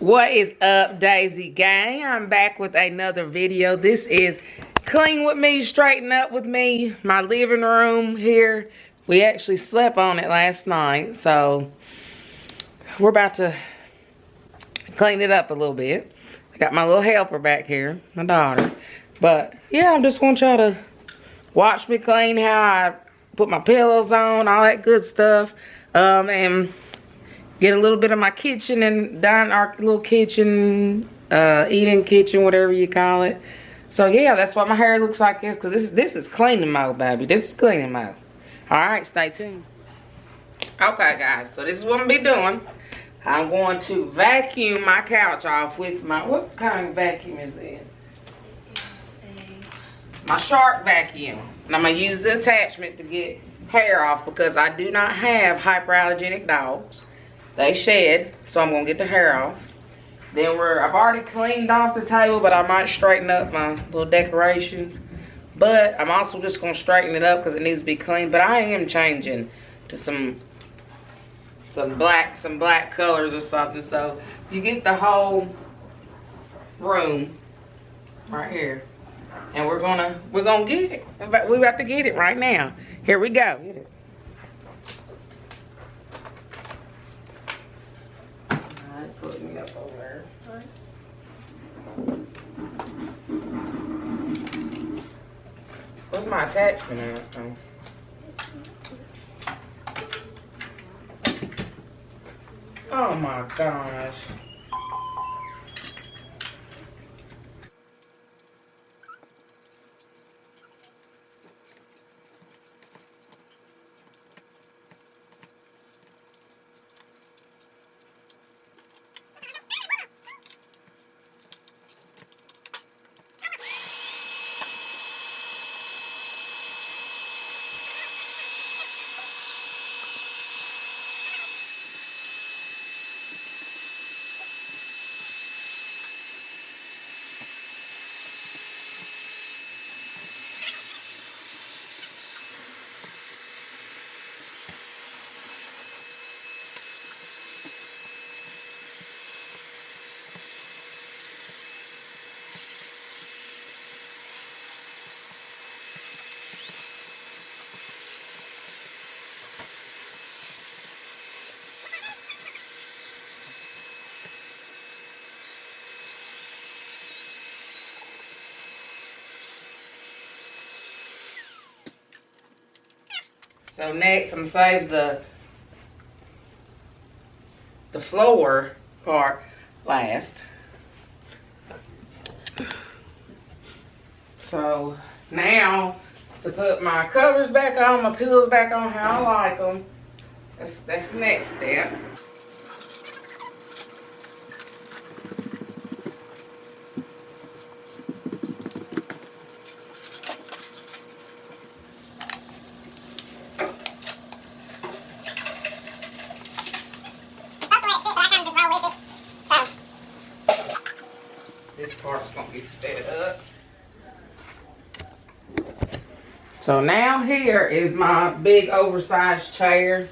What is up, Daisy Gang? I'm back with another video. This is Clean With Me, Straighten Up With Me. My living room here. We actually slept on it last night, so we're about to clean it up a little bit. I got my little helper back here, my daughter. But yeah, I just want y'all to watch me clean, how I put my pillows on, all that good stuff. And get a little bit of my kitchen and dine, our little kitchen, eating kitchen, whatever you call it. So yeah, that's what my hair looks like this, because this is cleaning mode, baby. This is cleaning mode. Alright, stay tuned. Okay, guys, so this is what I'm gonna be doing. I'm going to vacuum my couch off with my, what kind of vacuum is this? My Shark vacuum. And I'm gonna use the attachment to get hair off, because I do not have hyperallergenic dogs. They shed, so I'm gonna get the hair off. Then I've already cleaned off the table, but I might straighten up my little decorations. But I'm also just gonna straighten it up because it needs to be clean. But I am changing to some black colors or something. So you get the whole room right here, and we're gonna get it. We're about to get it right now. Here we go. Get it. Putting me up over there. Where's my attachment at? Oh my gosh. So next, I'm gonna save the floor part last. So now to put my covers back on, my pillows back on how I like them. That's the next step. This part's gonna be sped up. So now here is my big oversized chair.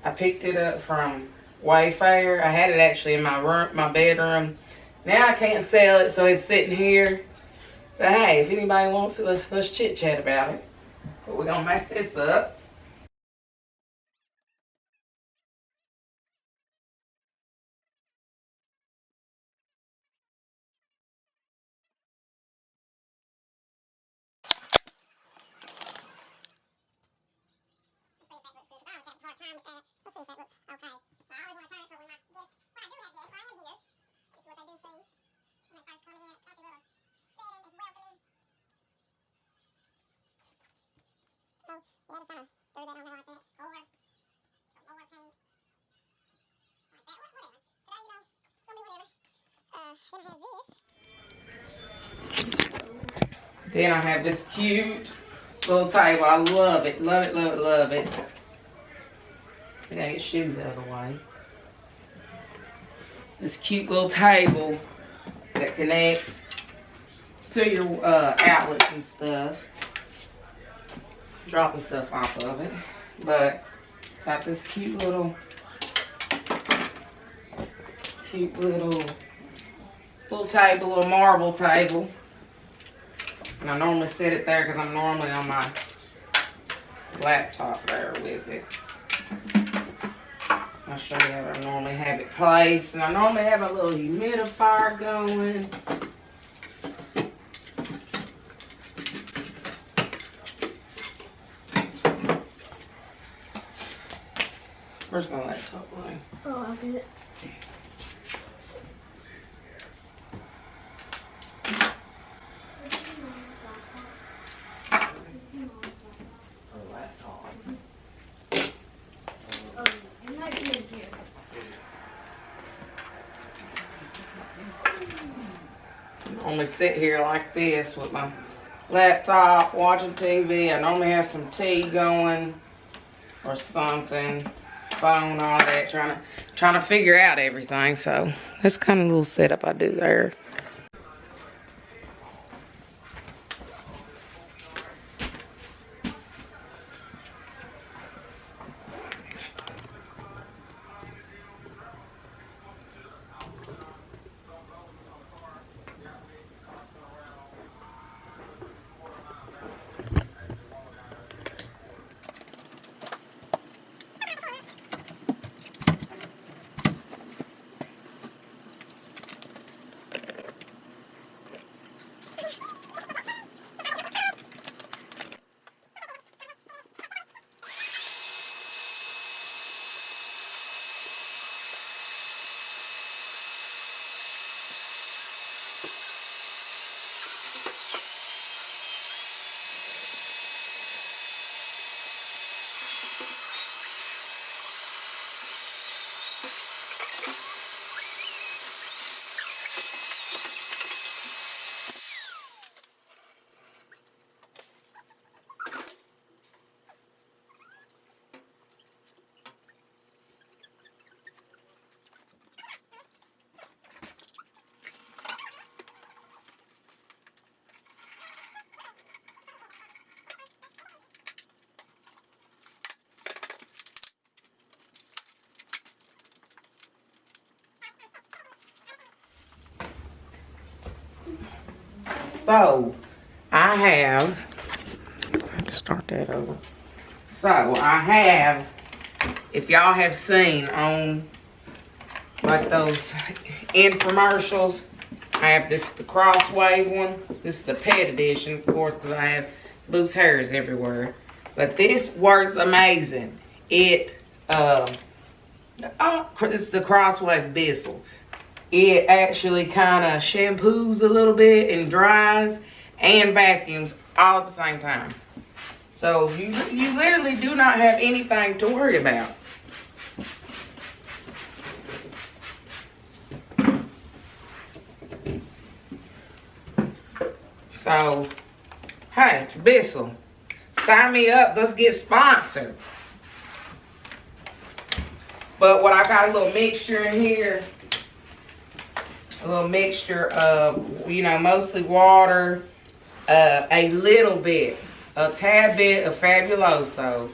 I picked it up from Wayfair. I had it actually in my room, my bedroom. Now I can't sell it, so it's sitting here. But hey, if anybody wants it, let's chit chat about it. But we're gonna make this up. Then I have this cute little table. I love it, love it, love it, love it. I gotta get shoes out of the way. This cute little table that connects to your outlets and stuff. Dropping stuff off of it. But got this cute little Cute little table, little marble table. And I normally set it there because I'm normally on my laptop there with it. I'll show you how I normally have it placed. And I normally have a little humidifier going. Where's my laptop line? Oh, I'll get it. Normally sit here like this with my laptop, watching TV. I normally have some tea going or something, phone, all that, trying to figure out everything. So that's kind of a little setup I do there. So, I have to start that over. So, I have, if y'all have seen on like those infomercials, I have this, the crosswave one. This is the pet edition, of course, because I have loose hairs everywhere. But this works amazing. It, this is the crosswave Bissell. It actually kind of shampoos a little bit and dries and vacuums all at the same time. So you literally do not have anything to worry about. So, hey, Bissell, sign me up. Let's get sponsored. But what I got a little mixture in here. A little mixture of, you know, mostly water, a little bit, a tad bit of Fabuloso.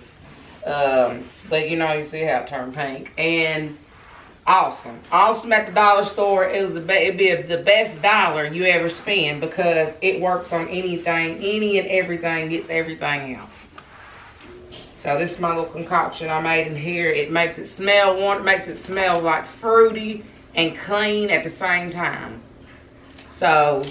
But you know, you see how it turned pink. And awesome. Awesome at the dollar store. It'd be the best dollar you ever spend because it works on anything, any and everything, gets everything out. So this is my little concoction I made in here. It makes it smell makes it smell like fruity and clean at the same time. So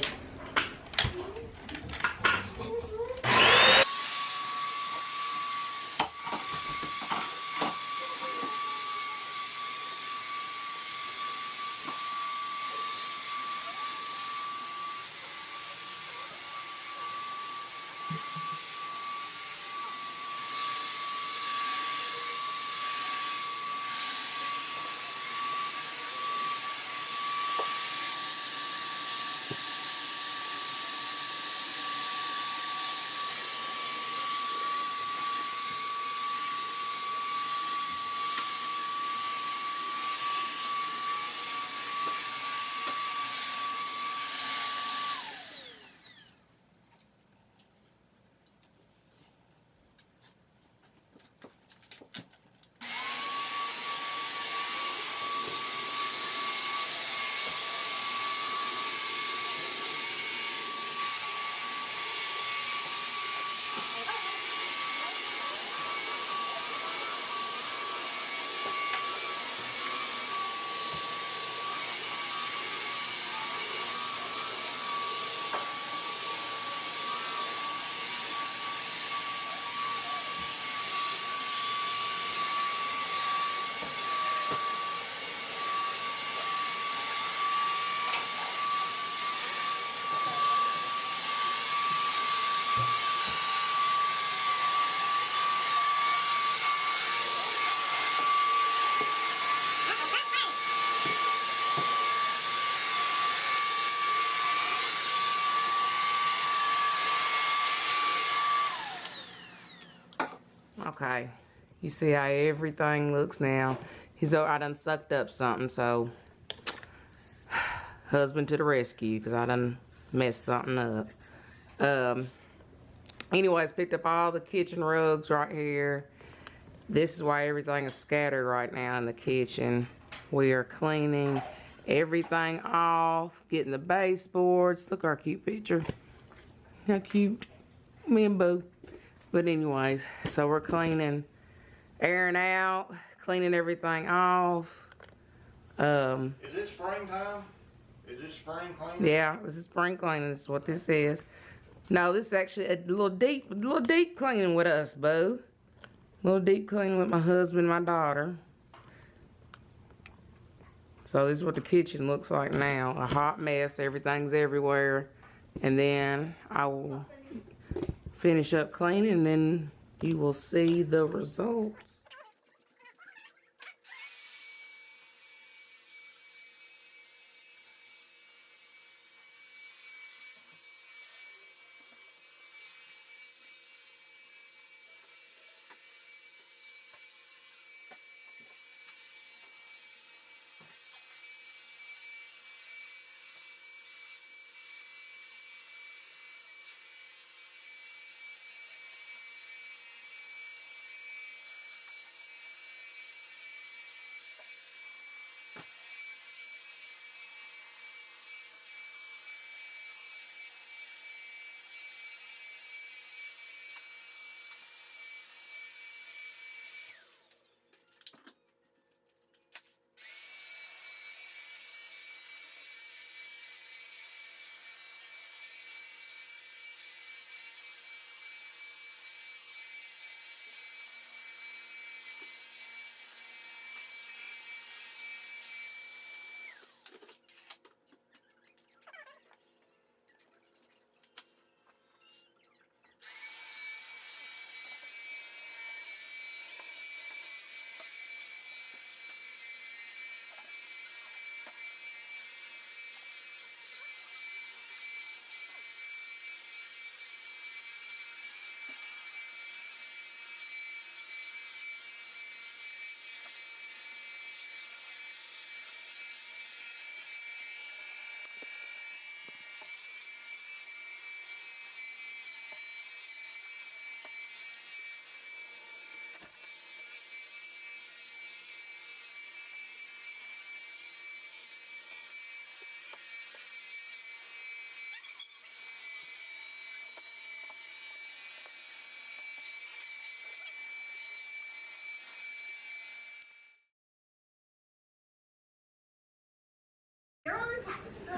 Okay. You see how everything looks now. I done sucked up something, so husband to the rescue, because I done messed something up. Anyways, picked up all the kitchen rugs right here. This is why everything is scattered right now in the kitchen. We are cleaning everything off, getting the baseboards. Look our cute picture. How cute. Me and Boo. But anyways, so we're cleaning, airing out, cleaning everything off. Is it springtime? Is this spring cleaning? Yeah, this is spring cleaning. This is what this is. No, this is actually a little deep cleaning with us, Boo. A little deep cleaning with my husband and my daughter. So this is what the kitchen looks like now. A hot mess. Everything's everywhere. And then I will finish up cleaning, and then you will see the results.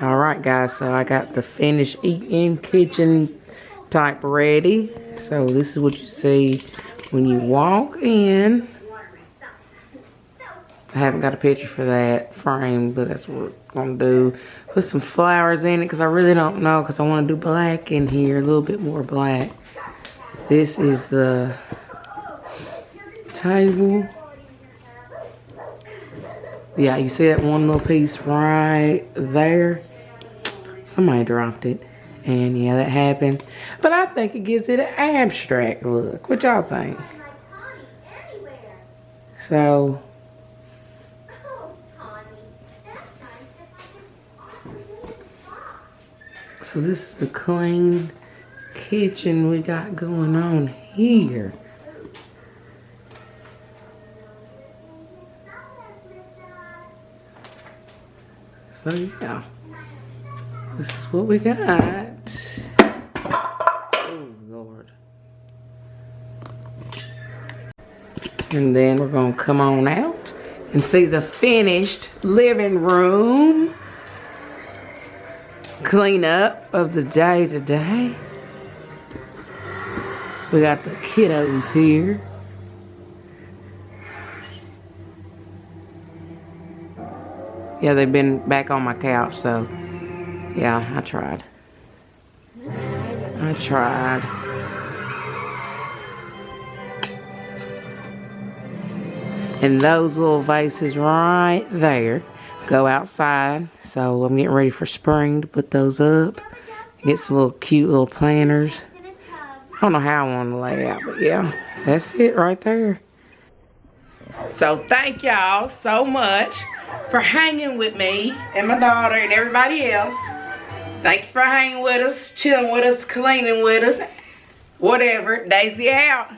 Alright guys, so I got the finished eat-in kitchen type ready. So this is what you see when you walk in. I haven't got a picture for that frame, but that's what we're going to do. Put some flowers in it because I really don't know, because I want to do black in here, a little bit more black. This is the table. Yeah, you see that one little piece right there? Somebody dropped it. And yeah, that happened. But I think it gives it an abstract look. What y'all think? So this is the clean kitchen we got going on here. So yeah, this is what we got. Oh Lord. And then we're gonna come on out and see the finished living room cleanup of the day today. We got the kiddos here. Yeah, they've been back on my couch, so yeah, I tried. And those little vases right there go outside. So I'm getting ready for spring to put those up. Get some little cute little planters. don't know how I want to lay out, but yeah, that's it right there. So thank y'all so much for hanging with me and my daughter and everybody else. Thank you for hanging with us, chilling with us, cleaning with us, whatever. Daisy out.